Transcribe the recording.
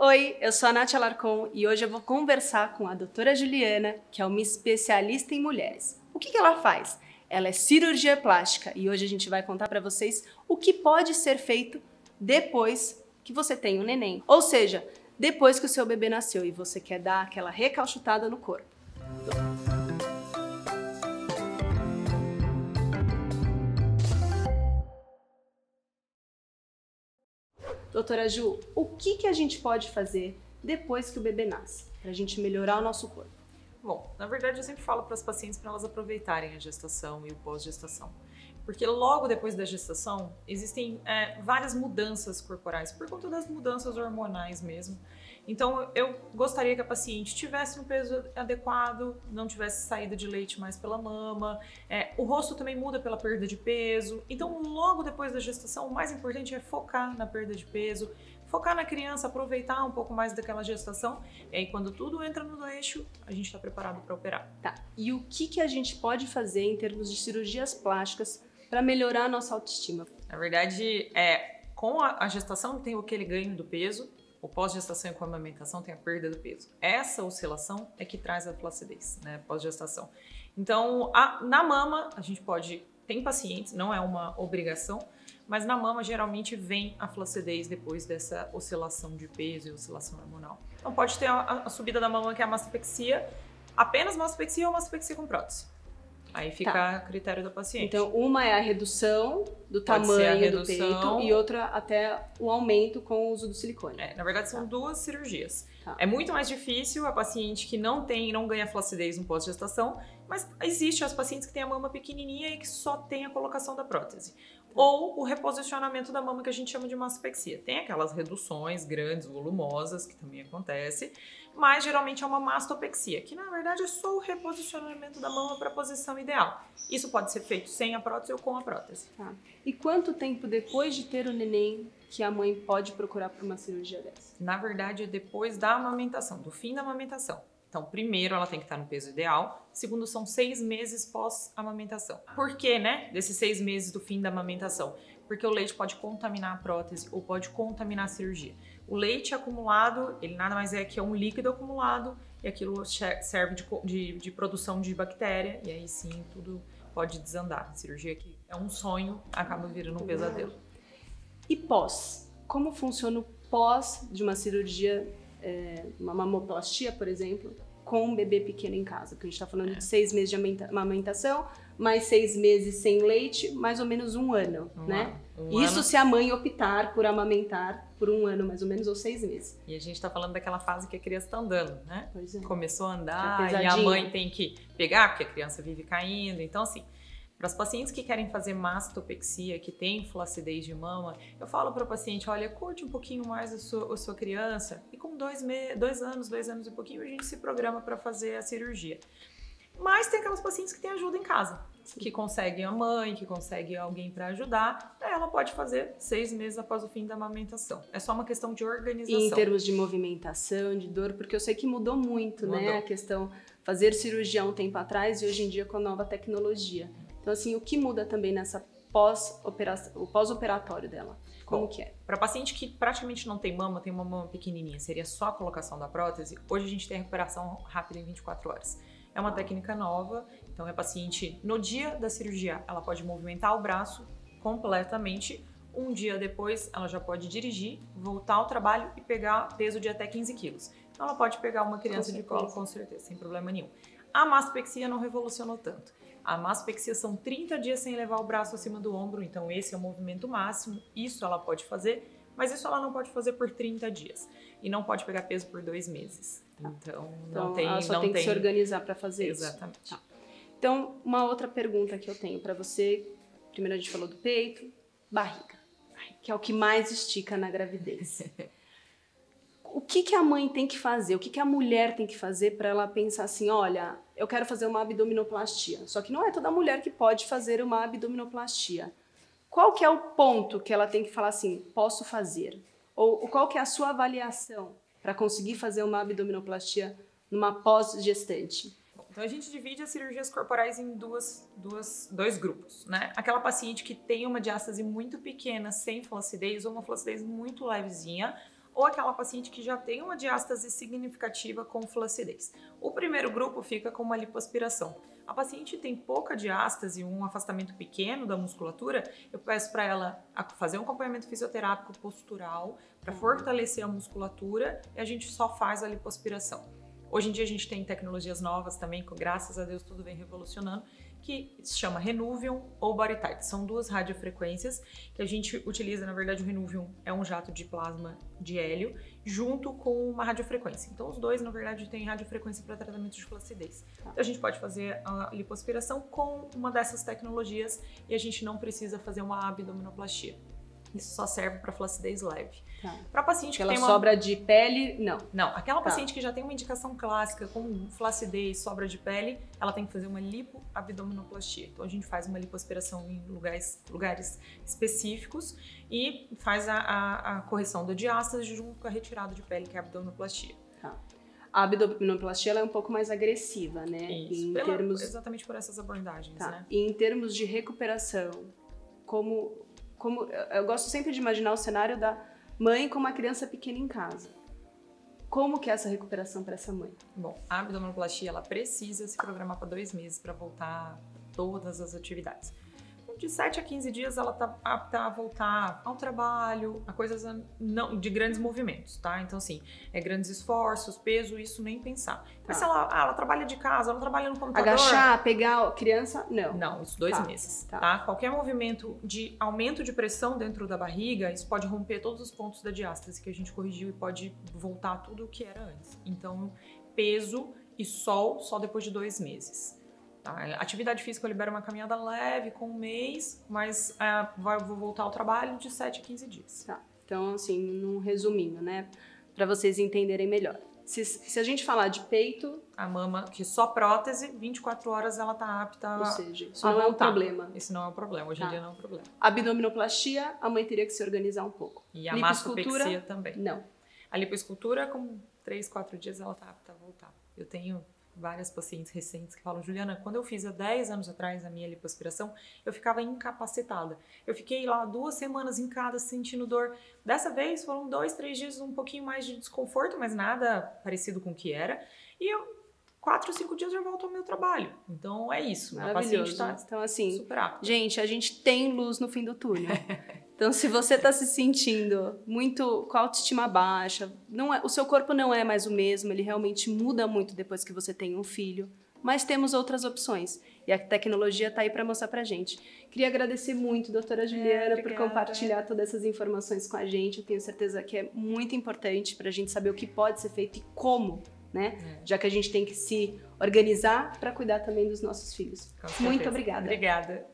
Oi, eu sou a Nath Alarcon e hoje eu vou conversar com a doutora Juliana, que é uma especialista em mulheres. O que ela faz? Ela é cirurgia plástica e hoje a gente vai contar para vocês o que pode ser feito depois que você tem um neném. Ou seja, depois que o seu bebê nasceu e você quer dar aquela recalchutada no corpo. Doutora Ju, o que a gente pode fazer depois que o bebê nasce, para a gente melhorar o nosso corpo? Bom, na verdade eu sempre falo para as pacientes para elas aproveitarem a gestação e o pós-gestação. Porque logo depois da gestação existem várias mudanças corporais, por conta das mudanças hormonais mesmo. Então eu gostaria que a paciente tivesse um peso adequado, não tivesse saída de leite mais pela mama, o rosto também muda pela perda de peso. Então logo depois da gestação o mais importante é focar na perda de peso, focar na criança, aproveitar um pouco mais daquela gestação, e aí quando tudo entra no eixo, a gente está preparado para operar. Tá, e o que a gente pode fazer em termos de cirurgias plásticas para melhorar a nossa autoestima? Na verdade, com a gestação tem aquele ganho do peso, o pós-gestação e com a amamentação tem a perda do peso. Essa oscilação é que traz a flacidez, né, pós-gestação. Então, na mama, a gente tem pacientes, não é uma obrigação, mas na mama geralmente vem a flacidez depois dessa oscilação de peso e oscilação hormonal. Então pode ter a subida da mama, que é a mastopexia, apenas mastopexia ou mastopexia com prótese. Aí fica a critério da paciente. Então, uma é a redução do tamanho do peito e outra até o aumento com o uso do silicone. Na verdade, são duas cirurgias. Tá. É muito mais difícil a paciente que não ganha flacidez no pós-gestação, mas existe as pacientes que têm a mama pequenininha e que só tem a colocação da prótese. Ou o reposicionamento da mama, que a gente chama de mastopexia. Tem aquelas reduções grandes, volumosas, que também acontece, mas geralmente é uma mastopexia, que na verdade é só o reposicionamento da mama para a posição ideal. Isso pode ser feito sem a prótese ou com a prótese. Tá. E quanto tempo depois de ter o neném que a mãe pode procurar por uma cirurgia dessa? Na verdade, é depois da amamentação, do fim da amamentação. Então, primeiro, ela tem que estar no peso ideal. Segundo, são 6 meses pós-amamentação. Por quê, né? Desses 6 meses do fim da amamentação? Porque o leite pode contaminar a prótese ou pode contaminar a cirurgia. O leite acumulado, ele nada mais é que um líquido acumulado e aquilo serve de produção de bactéria e aí sim tudo pode desandar. A cirurgia que é um sonho acaba virando um pesadelo. E pós? Como funciona o pós de uma cirurgia, uma mamoplastia, por exemplo, com um bebê pequeno em casa? Porque a gente está falando de 6 meses de amamentação, mais 6 meses sem leite, mais ou menos um ano, né? Isso se a mãe optar por amamentar por um ano, mais ou menos, ou 6 meses. E a gente está falando daquela fase que a criança está andando, né? Pois é. Começou a andar e a mãe tem que pegar, porque a criança vive caindo. Então, assim, para as pacientes que querem fazer mastopexia, que tem flacidez de mama, eu falo para o paciente, olha, curte um pouquinho mais a sua criança e com 2 anos e pouquinho, a gente se programa para fazer a cirurgia. Mas tem aquelas pacientes que têm ajuda em casa, que conseguem a mãe, que conseguem alguém para ajudar, ela pode fazer 6 meses após o fim da amamentação. É só uma questão de organização. E em termos de movimentação, de dor, porque eu sei que mudou muito, né? A questão, fazer cirurgia um tempo atrás e hoje em dia com a nova tecnologia. Então, assim, o que muda também nessa o pós-operatório dela? Como que é? Para paciente que praticamente não tem uma mama pequenininha, seria só a colocação da prótese, hoje a gente tem a recuperação rápida em 24 horas. É uma técnica nova, então a paciente, no dia da cirurgia, ela pode movimentar o braço completamente. Um dia depois, ela já pode dirigir, voltar ao trabalho e pegar peso de até 15 quilos. Então ela pode pegar uma criança de colo com certeza, sem problema nenhum. A mastopexia não revolucionou tanto. A mastopexia são 30 dias sem levar o braço acima do ombro, então esse é o movimento máximo, isso ela pode fazer, mas isso ela não pode fazer por 30 dias. E não pode pegar peso por 2 meses. Então ela só tem que se organizar para fazer isso. Exatamente. Tá. Então, uma outra pergunta que eu tenho para você, primeiro a gente falou do peito, barriga, que é o que mais estica na gravidez. O que a mãe tem que fazer? O que a mulher tem que fazer para ela pensar assim, olha, eu quero fazer uma abdominoplastia. Só que não é toda mulher que pode fazer uma abdominoplastia. Qual que é o ponto que ela tem que falar assim, posso fazer? Ou qual que é a sua avaliação para conseguir fazer uma abdominoplastia numa pós-gestante? Então a gente divide as cirurgias corporais em dois grupos, né? Aquela paciente que tem uma diástase muito pequena, sem flacidez, ou uma flacidez muito levezinha, ou aquela paciente que já tem uma diástase significativa com flacidez. O primeiro grupo fica com uma lipoaspiração. A paciente tem pouca diástase, um afastamento pequeno da musculatura, eu peço para ela fazer um acompanhamento fisioterápico postural para fortalecer a musculatura e a gente só faz a lipoaspiração. Hoje em dia a gente tem tecnologias novas também, que graças a Deus tudo vem revolucionando, que se chama Renuvium ou BodyTite. São duas radiofrequências que a gente utiliza. Na verdade, o Renuvium é um jato de plasma de hélio junto com uma radiofrequência. Então, os dois, na verdade, têm radiofrequência para tratamento de flacidez. Então, a gente pode fazer a lipoaspiração com uma dessas tecnologias e a gente não precisa fazer uma abdominoplastia. Isso só serve para flacidez leve. Tá. Para paciente aquela que tem sobra de pele, não. Não, aquela paciente que já tem uma indicação clássica com flacidez, sobra de pele, ela tem que fazer uma lipoabdominoplastia. Então a gente faz uma lipoaspiração em lugares específicos e faz a correção da diástase junto com a retirada de pele, que é a abdominoplastia. Tá. A abdominoplastia ela é um pouco mais agressiva, né? Isso, exatamente por essas abordagens, tá. né? E em termos de recuperação, como eu gosto sempre de imaginar o cenário da mãe com uma criança pequena em casa. Como que é essa recuperação para essa mãe? Bom, a abdominoplastia ela precisa se programar para 2 meses para voltar a todas as atividades. De 7 a 15 dias ela tá apta a voltar ao trabalho, a coisas não, de grandes movimentos, tá? Então, assim, grandes esforços, peso, isso nem pensar. Tá. Mas se ela trabalha de casa, ela trabalha no computador... Agachar, pegar a criança, não. Não, isso 2 meses, tá? Qualquer movimento de aumento de pressão dentro da barriga, isso pode romper todos os pontos da diástase que a gente corrigiu e pode voltar tudo o que era antes. Então, peso e sol só depois de 2 meses. Tá? Atividade física eu libero uma caminhada leve com 1 mês, mas vou voltar ao trabalho de 7 a 15 dias. Tá. Então, assim, num resuminho, né? Para vocês entenderem melhor. Se a gente falar de peito... A mama, que só prótese, 24 horas ela tá apta ou seja, isso não é um problema. Isso não é um problema, hoje em dia não é um problema. Abdominoplastia, a mãe teria que se organizar um pouco. E a mastopexia também. Não. A lipoescultura, com 3, 4 dias, ela tá apta a voltar. Eu tenho várias pacientes recentes que falam, Juliana, quando eu fiz há 10 anos atrás a minha lipoaspiração, eu ficava incapacitada. Eu fiquei lá 2 semanas em casa sentindo dor. Dessa vez foram 2, 3 dias um pouquinho mais de desconforto, mas nada parecido com o que era. E eu 4, 5 dias já volto ao meu trabalho. Então é isso. A paciente tá então, assim, super apta. Gente, a gente tem luz no fim do túnel. Então, se você está se sentindo muito com a autoestima baixa, o seu corpo não é mais o mesmo, ele realmente muda muito depois que você tem um filho, mas temos outras opções. E a tecnologia está aí para mostrar para a gente. Queria agradecer muito, doutora Juliana, por compartilhar todas essas informações com a gente. Eu tenho certeza que é muito importante para a gente saber o que pode ser feito e como, né? Já que a gente tem que se organizar para cuidar também dos nossos filhos. Muito obrigada. Obrigada.